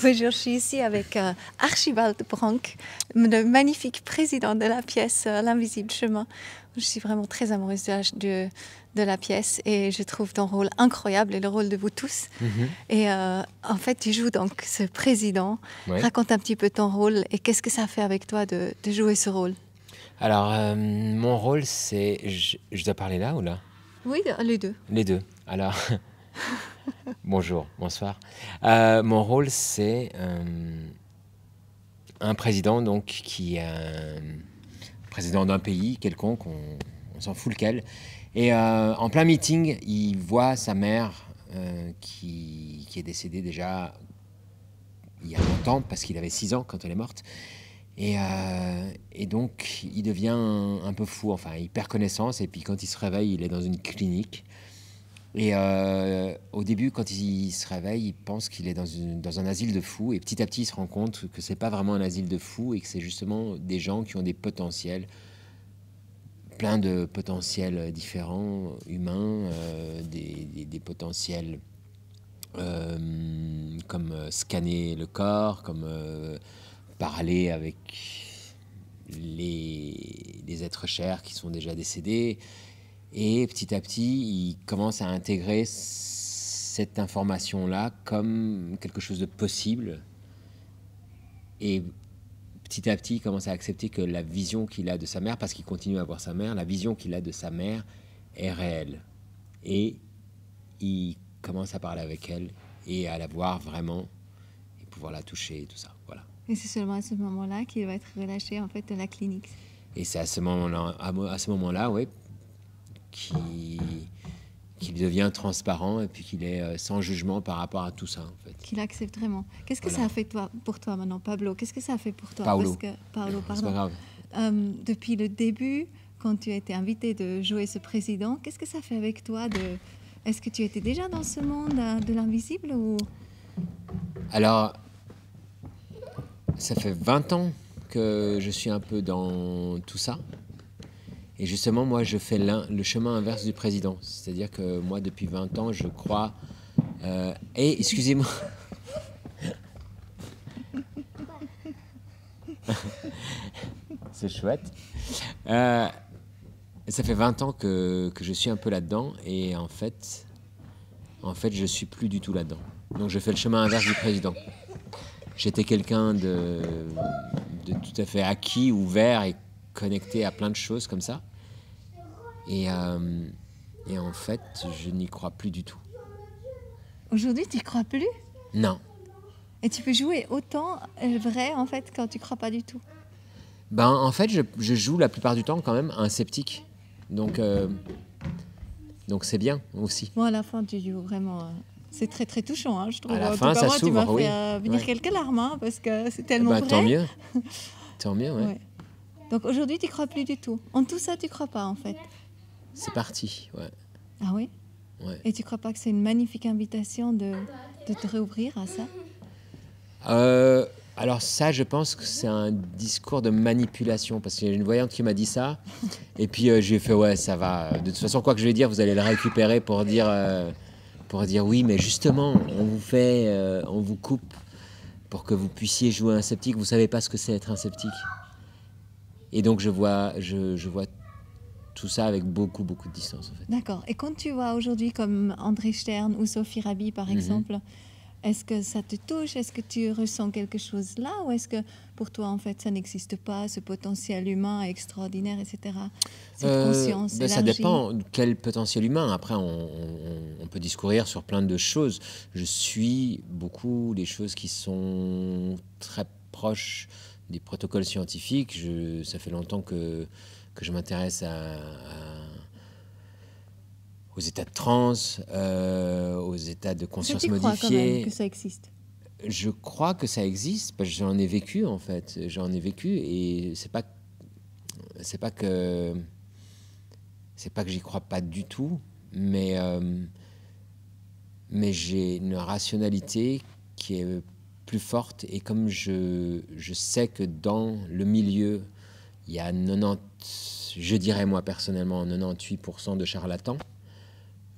Bonjour, je suis ici avec Archibald Branc, le magnifique président de la pièce L'Invisible Chemin. Je suis vraiment très amoureuse de la pièce et je trouve ton rôle incroyable et le rôle de vous tous. Et en fait, tu joues donc ce président. Ouais. Raconte un petit peu ton rôle et qu'est-ce que ça fait avec toi de jouer ce rôle? Alors, mon rôle, c'est... Je dois parler là ou là? Oui, les deux. Les deux. Alors, bonjour, bonsoir. Mon rôle, c'est un président donc, qui est président d'un pays quelconque, on s'en fout lequel. Et en plein meeting, il voit sa mère qui est décédée déjà il y a longtemps, parce qu'il avait 6 ans quand elle est morte. Et donc, il devient un peu fou, enfin, il perd connaissance, et puis quand il se réveille, il est dans une clinique. Et au début, quand il se réveille, il pense qu'il est dans un asile de fous, et petit à petit, il se rend compte que c'est pas vraiment un asile de fous, et que c'est justement des gens qui ont des potentiels, plein de potentiels différents, humains, des potentiels comme scanner le corps, comme... parler avec les êtres chers qui sont déjà décédés. Et petit à petit, il commence à intégrer cette information-là comme quelque chose de possible. Et petit à petit, il commence à accepter que la vision qu'il a de sa mère, parce qu'il continue à voir sa mère, la vision qu'il a de sa mère est réelle. Et il commence à parler avec elle et à la voir vraiment et pouvoir la toucher et tout ça. Voilà. Et c'est seulement à ce moment-là qu'il va être relâché en fait de la clinique. Et c'est à ce moment-là, ouais, qu'il devient transparent et puis qu'il est sans jugement par rapport à tout ça, en fait. Qu'il accepte vraiment. Qu'est-ce que Voilà. ça a fait pour toi maintenant, Pablo? Qu'est-ce que ça a fait pour toi? Paolo. Paolo, C'est pas pardon. grave. Depuis le début, quand tu as été invité de jouer ce président, qu'est-ce que ça fait avec toi Est-ce que tu étais déjà dans ce monde de l'invisible ou... Alors, ça fait 20 ans que je suis un peu dans tout ça. Et justement, moi, je fais le chemin inverse du président. C'est-à-dire que moi, depuis 20 ans, je crois... excusez-moi. C'est chouette. Ça fait 20 ans que je suis un peu là-dedans. Et en fait, je suis plus du tout là-dedans. Donc, je fais le chemin inverse du président. J'étais quelqu'un de tout à fait acquis, ouvert et connecté à plein de choses comme ça. Et en fait, je n'y crois plus du tout. Aujourd'hui, tu n'y crois plus? Non. Et tu peux jouer autant vrai, en fait, quand tu ne crois pas du tout? Ben, en fait, je joue la plupart du temps quand même un sceptique. Donc c'est bien aussi. Bon, à la fin, tu joues vraiment... C'est très, très touchant, hein, je trouve. À la En fin, tout cas, ça moi, tu m'as s'ouvre, oui. fait venir Ouais. quelques larmes, hein, parce que c'est tellement vrai. Tant mieux. Tant mieux, ouais. Ouais. Donc aujourd'hui, tu ne crois plus du tout. En tout ça, tu ne crois pas, en fait. C'est parti, ouais. Ah oui? Ouais. Et tu ne crois pas que c'est une magnifique invitation de te réouvrir à ça? Alors ça, je pense que c'est un discours de manipulation, parce qu'il y a une voyante qui m'a dit ça, et puis je lui ai fait, ouais, ça va. De toute façon, quoi que je vais dire, vous allez le récupérer pour dire oui, mais justement, on vous coupe pour que vous puissiez jouer un sceptique. Vous savez pas ce que c'est être un sceptique. Et donc je vois tout ça avec beaucoup, beaucoup de distance, en fait. D'accord. Et quand tu vois aujourd'hui comme André Stern ou Sophie Rabi, par exemple, est-ce que ça te touche? Est-ce que tu ressens quelque chose là? Ou est-ce que pour toi, en fait, ça n'existe pas, ce potentiel humain extraordinaire, etc. Cette conscience élargie? Ça dépend de quel potentiel humain. Après, on peut discourir sur plein de choses. Je suis beaucoup des choses qui sont très proches des protocoles scientifiques. Ça fait longtemps que je m'intéresse aux états de transe, aux états de conscience modifiée. Tu crois quand même que ça existe? Je crois que ça existe, parce que j'en ai vécu, en fait. J'en ai vécu, et c'est pas que j'y crois pas du tout, mais j'ai une rationalité qui est plus forte, et comme je sais que dans le milieu, il y a je dirais moi personnellement 98% de charlatans,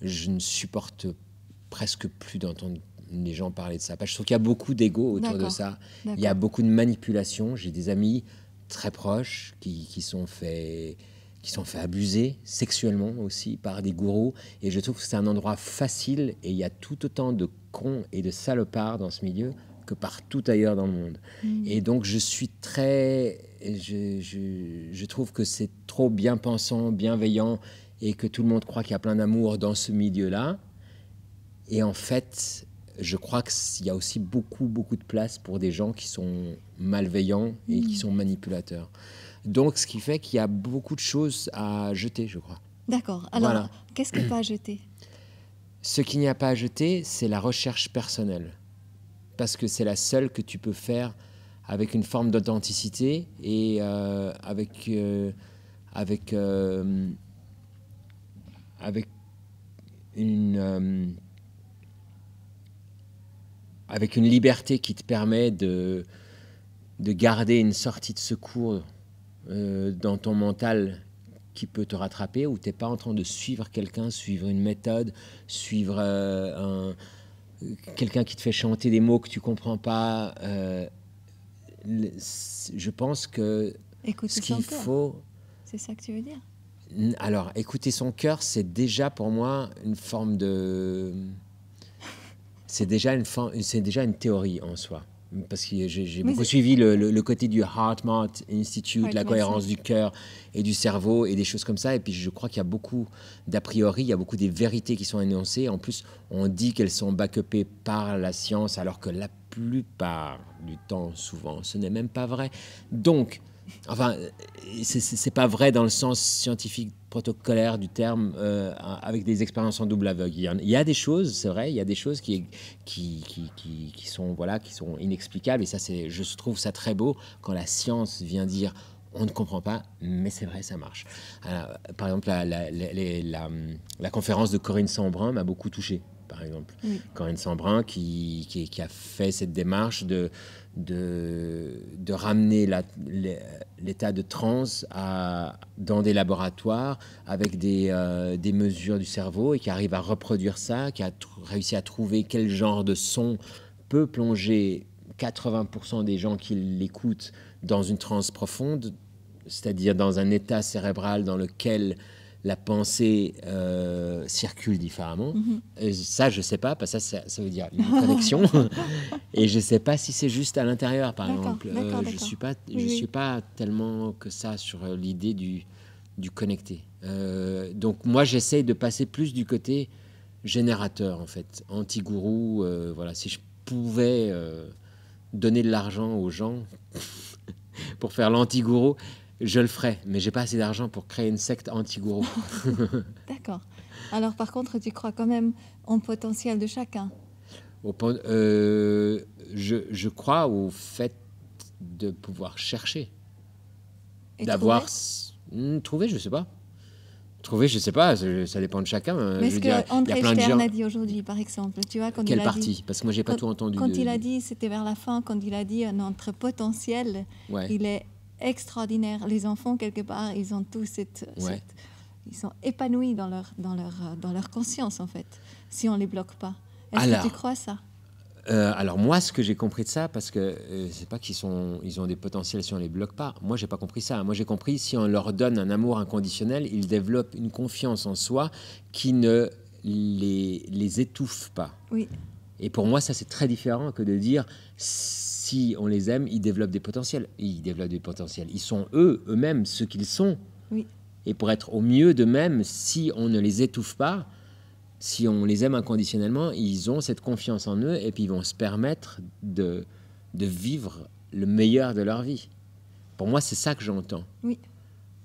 je ne supporte presque plus d'entendre les gens parlaient de ça. Parce que je trouve qu'il y a beaucoup d'ego autour de ça. Il y a beaucoup de manipulation. J'ai des amis très proches qui sont fait abuser sexuellement aussi par des gourous. Et je trouve que c'est un endroit facile et il y a tout autant de cons et de salopards dans ce milieu que partout ailleurs dans le monde. Et donc, je trouve que c'est trop bien pensant, bienveillant et que tout le monde croit qu'il y a plein d'amour dans ce milieu-là. Et en fait, je crois qu'il y a aussi beaucoup, beaucoup de place pour des gens qui sont malveillants et qui sont manipulateurs. Donc, ce qui fait qu'il y a beaucoup de choses à jeter, je crois. D'accord. Alors, qu'est-ce qu'il n'y a pas à jeter? Ce qu'il n'y a pas à jeter, c'est la recherche personnelle. Parce que c'est la seule que tu peux faire avec une forme d'authenticité et avec une liberté qui te permet de garder une sortie de secours dans ton mental qui peut te rattraper, où tu n'es pas en train de suivre quelqu'un, suivre une méthode, suivre quelqu'un qui te fait chanter des mots que tu ne comprends pas. Je pense que écouter ce qu'il faut... C'est ça que tu veux dire? Alors, écouter son cœur, c'est déjà pour moi une forme de... C'est déjà une théorie en soi. Parce que j'ai beaucoup suivi le côté du HeartMath Institute, la cohérence du cœur et du cerveau et des choses comme ça. Et puis je crois qu'il y a beaucoup d'a priori, il y a beaucoup des vérités qui sont énoncées. En plus, on dit qu'elles sont back-upées par la science, alors que la plupart du temps, souvent, ce n'est même pas vrai. Donc, enfin, c'est pas vrai dans le sens scientifique protocolaire du terme, avec des expériences en double aveugle. Il y a des choses, c'est vrai, il y a des choses qui sont inexplicables, et ça, je trouve ça très beau quand la science vient dire on ne comprend pas, mais c'est vrai, ça marche. Alors, par exemple, la conférence de Corinne Sambrun m'a beaucoup touché. Par exemple, Corinne Sambrun qui a fait cette démarche de ramener l'état de transe dans des laboratoires avec des mesures du cerveau, et qui arrive à reproduire ça, qui a réussi à trouver quel genre de son peut plonger 80% des gens qui l'écoutent dans une transe profonde, c'est-à-dire dans un état cérébral dans lequel la pensée circule différemment. Ça, je ne sais pas, parce que ça veut dire une connexion. Et je ne sais pas si c'est juste à l'intérieur, par exemple. Je ne suis pas tellement que ça sur l'idée du connecté. Donc, moi, j'essaye de passer plus du côté générateur, en fait, anti-gourou. Voilà, si je pouvais donner de l'argent aux gens pour faire l'anti-gourou, je le ferai, mais j'ai pas assez d'argent pour créer une secte anti-gourou. D'accord. Alors, par contre, tu crois quand même au potentiel de chacun? Je crois au fait de pouvoir chercher. Et d'avoir... Trouver, je sais pas. Trouver, je sais pas, ça dépend de chacun. Mais ce qu'André Stern a dit aujourd'hui, par exemple, tu vois, quand quelle il a partie? dit... Parce que moi, j'ai pas tout entendu. Quand il a dit, c'était vers la fin, quand il a dit notre potentiel, il est extraordinaire. Les enfants, quelque part, ils ont tous ils sont épanouis dans leur conscience, en fait, si on les bloque pas. Est-ce que tu crois ça? Alors moi, ce que j'ai compris de ça, parce que c'est pas ils ont des potentiels si on les bloque pas. Moi, j'ai pas compris ça. Moi, j'ai compris si on leur donne un amour inconditionnel, ils développent une confiance en soi qui ne les étouffe pas. Oui. Et pour moi, ça c'est très différent que de dire si on les aime, ils développent des potentiels. Ils développent des potentiels. Ils sont eux-mêmes ce qu'ils sont. Oui. Et pour être au mieux d'eux-mêmes, si on ne les étouffe pas, si on les aime inconditionnellement, ils ont cette confiance en eux et puis ils vont se permettre de vivre le meilleur de leur vie. Pour moi, c'est ça que j'entends. Oui.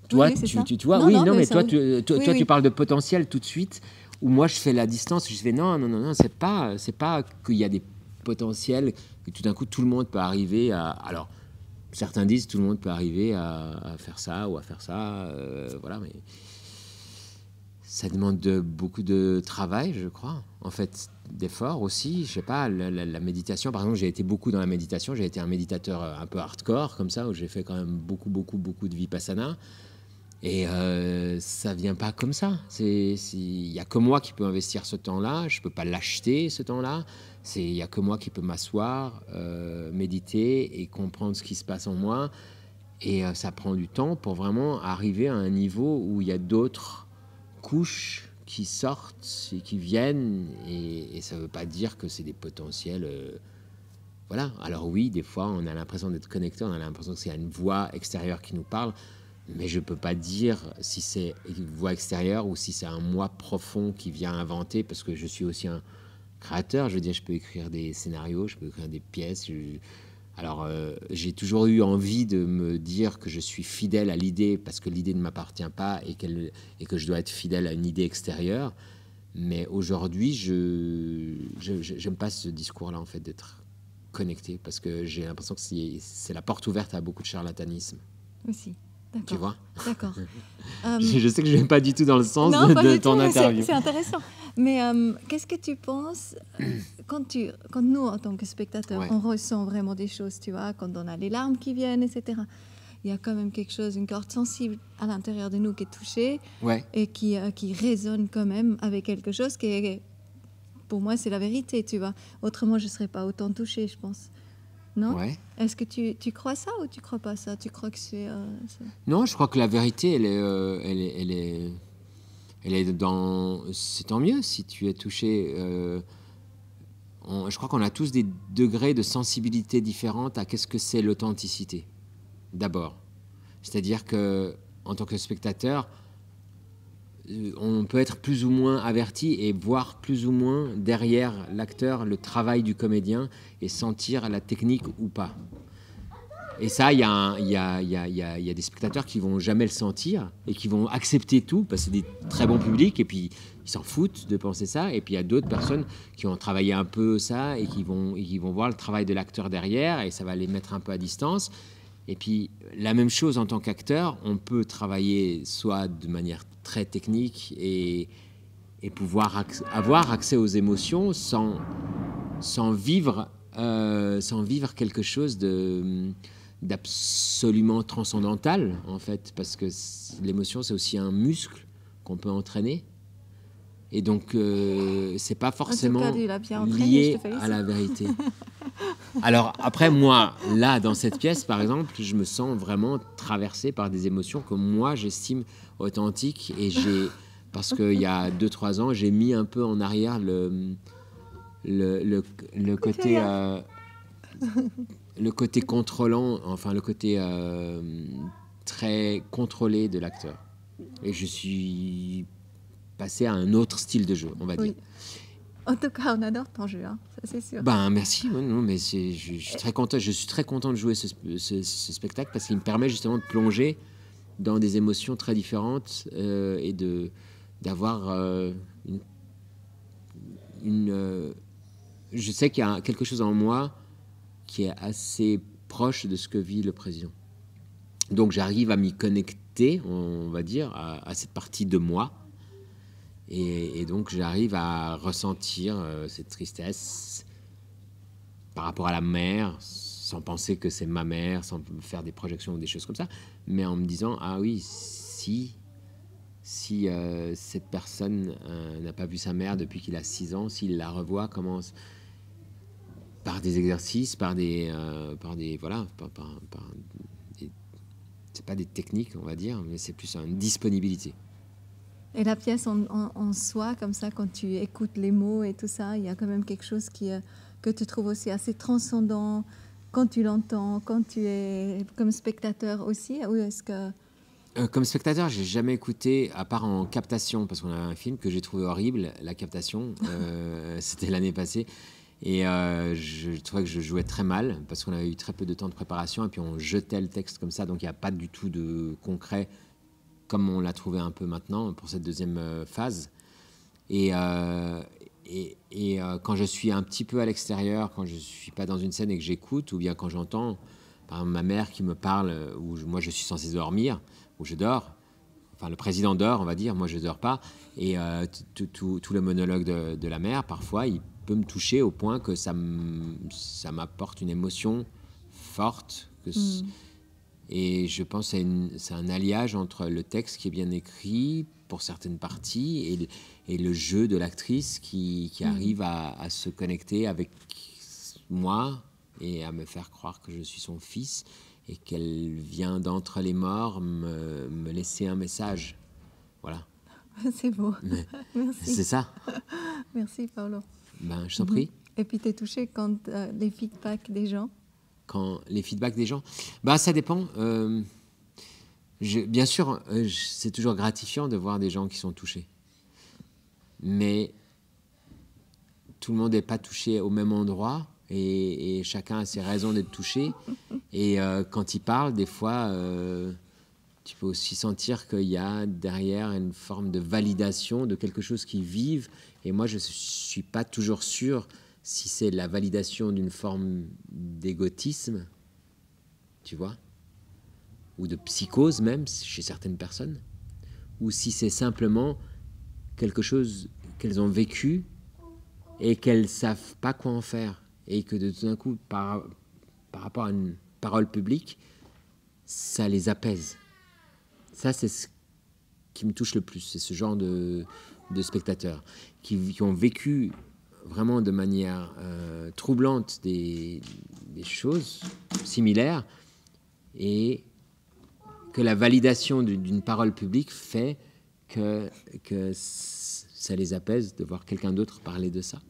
Toi, oui, tu vois, mais toi, tu parles de potentiel tout de suite, où moi, je fais la distance, je fais non, c'est pas qu'il y a des potentiels, que tout d'un coup, tout le monde peut arriver à... Alors, certains disent tout le monde peut arriver à faire ça ou à faire ça, voilà, mais... Ça demande beaucoup de travail, je crois. En fait, d'efforts aussi. Je sais pas, la méditation, par exemple, j'ai été beaucoup dans la méditation. J'ai été un méditateur un peu hardcore, comme ça, où j'ai fait quand même beaucoup de vipassana. Et ça vient pas comme ça. Il y a que moi qui peux investir ce temps-là. Je peux pas l'acheter, ce temps-là. Il n'y a que moi qui peux m'asseoir, méditer et comprendre ce qui se passe en moi. Et ça prend du temps pour vraiment arriver à un niveau où il y a d'autres couches qui sortent et qui viennent. Et ça ne veut pas dire que c'est des potentiels... voilà. Alors oui, des fois, on a l'impression d'être connecté, on a l'impression que c'est une voix extérieure qui nous parle. Mais je ne peux pas dire si c'est une voix extérieure ou si c'est un moi profond qui vient inventer, parce que je suis aussi un créateur. Je veux dire, je peux écrire des scénarios, je peux écrire des pièces. Alors, j'ai toujours eu envie de me dire que je suis fidèle à l'idée, parce que l'idée ne m'appartient pas et que je dois être fidèle à une idée extérieure. Mais aujourd'hui, j'aime pas ce discours-là, en fait, d'être connecté, parce que j'ai l'impression que c'est la porte ouverte à beaucoup de charlatanisme. Aussi. D'accord. Tu vois? D'accord. Je sais que je ne vais pas du tout dans le sens non, de ton interview. C'est intéressant. Mais qu'est-ce que tu penses quand nous, en tant que spectateurs, on ressent vraiment des choses, tu vois, quand on a les larmes qui viennent, etc. Il y a quand même quelque chose, une corde sensible à l'intérieur de nous qui est touchée et qui résonne quand même avec quelque chose qui est, pour moi, c'est la vérité, tu vois. Autrement, je ne serais pas autant touchée, je pense. Non? Est-ce que tu crois ça ou tu crois pas ça? Tu crois que c'est... Non, je crois que la vérité, elle est dans... C'est tant mieux si tu es touché. Je crois qu'on a tous des degrés de sensibilité différentes à qu'est-ce que c'est l'authenticité, d'abord. C'est-à-dire qu'en tant que spectateur, on peut être plus ou moins averti et voir plus ou moins derrière l'acteur le travail du comédien et sentir la technique ou pas. Et ça, il y a des spectateurs qui vont jamais le sentir et qui vont accepter tout parce que c'est des très bons publics et puis ils s'en foutent de penser ça. Et puis il y a d'autres personnes qui ont travaillé un peu ça et qui vont voir le travail de l'acteur derrière et ça va les mettre un peu à distance. Et puis la même chose en tant qu'acteur, on peut travailler soit de manière très technique et pouvoir avoir accès aux émotions sans vivre quelque chose d'absolument transcendantal, en fait, parce que l'émotion, c'est aussi un muscle qu'on peut entraîner. Et donc, c'est pas forcément lié à la vérité. Alors, après, moi, là, dans cette pièce, par exemple, je me sens vraiment traversé par des émotions que moi, j'estime authentiques. Et parce qu'il y a 2-3 ans, j'ai mis un peu en arrière le côté... le côté contrôlant, enfin le côté très contrôlé de l'acteur. Et je suis passé à un autre style de jeu, on va dire. En tout cas, on adore ton jeu, hein, ça c'est sûr. Merci, non, mais je suis très content de jouer ce spectacle parce qu'il me permet justement de plonger dans des émotions très différentes et d'avoir je sais qu'il y a quelque chose en moi qui est assez proche de ce que vit le président. Donc j'arrive à m'y connecter, on va dire, à cette partie de moi. Et donc j'arrive à ressentir cette tristesse par rapport à la mère, sans penser que c'est ma mère, sans faire des projections ou des choses comme ça, mais en me disant, ah oui, si cette personne n'a pas vu sa mère depuis qu'il a 6 ans, s'il la revoit, comment... Par des exercices, par des voilà, c'est pas des techniques, on va dire, mais c'est plus une disponibilité. Et la pièce en soi, comme ça, quand tu écoutes les mots et tout ça, il y a quand même quelque chose que tu trouves aussi assez transcendant quand tu l'entends, quand tu es comme spectateur aussi, ou est-ce que... Comme spectateur, j'ai jamais écouté, à part en captation, parce qu'on a un film que j'ai trouvé horrible, la captation, c'était l'année passée. Et je trouvais que je jouais très mal parce qu'on avait eu très peu de temps de préparation et puis on jetait le texte comme ça, donc il n'y a pas du tout de concret comme on l'a trouvé un peu maintenant pour cette deuxième phase. Et quand je suis un petit peu à l'extérieur, quand je ne suis pas dans une scène et que j'écoute, ou bien quand j'entends par exemple ma mère qui me parle, où moi je suis censé dormir, où je dors, enfin le président dort on va dire, moi je ne dors pas, et tout le monologue de la mère, parfois il peut me toucher au point que ça m'apporte une émotion forte Et je pense que c'est un alliage entre le texte qui est bien écrit pour certaines parties et le jeu de l'actrice qui arrive à se connecter avec moi et à me faire croire que je suis son fils et qu'elle vient d'entre les morts me laisser un message. Voilà. C'est beau. Merci. C'est ça. Merci, Paolo. Ben, je t'en prie. Et puis, tu es touché quand les feedbacks des gens? Quand les feedbacks des gens, bah, ça dépend. Bien sûr, c'est toujours gratifiant de voir des gens qui sont touchés. Mais tout le monde n'est pas touché au même endroit et chacun a ses raisons d'être touché. Et quand il parle, des fois, tu peux aussi sentir qu'il y a derrière une forme de validation de quelque chose qu'ils vivent. Et moi, je ne suis pas toujours sûr si c'est la validation d'une forme d'égotisme, tu vois, ou de psychose même chez certaines personnes, ou si c'est simplement quelque chose qu'elles ont vécu et qu'elles ne savent pas quoi en faire, et que de tout d'un coup, par rapport à une parole publique, ça les apaise. Ça, c'est ce qui me touche le plus, c'est ce genre de spectateurs qui ont vécu vraiment de manière troublante des choses similaires et que la validation d'une parole publique fait que ça les apaise de voir quelqu'un d'autre parler de ça.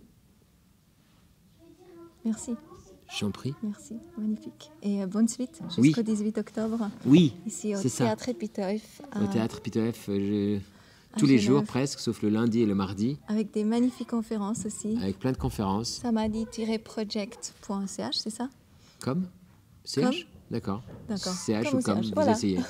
Merci. J'en prie. Merci, magnifique. Et bonne suite jusqu'au Oui. 18 octobre. Oui, Ici au c'est ça. Théâtre Épitaphe. Au Théâtre Épitaphe, tous les jours presque, sauf le lundi et le mardi. Avec des magnifiques conférences aussi. Avec plein de conférences. Samadi-project.ch, c'est ça? Comme CH? D'accord. D'accord. CH Comme ou comme, CH, vous voilà. essayez.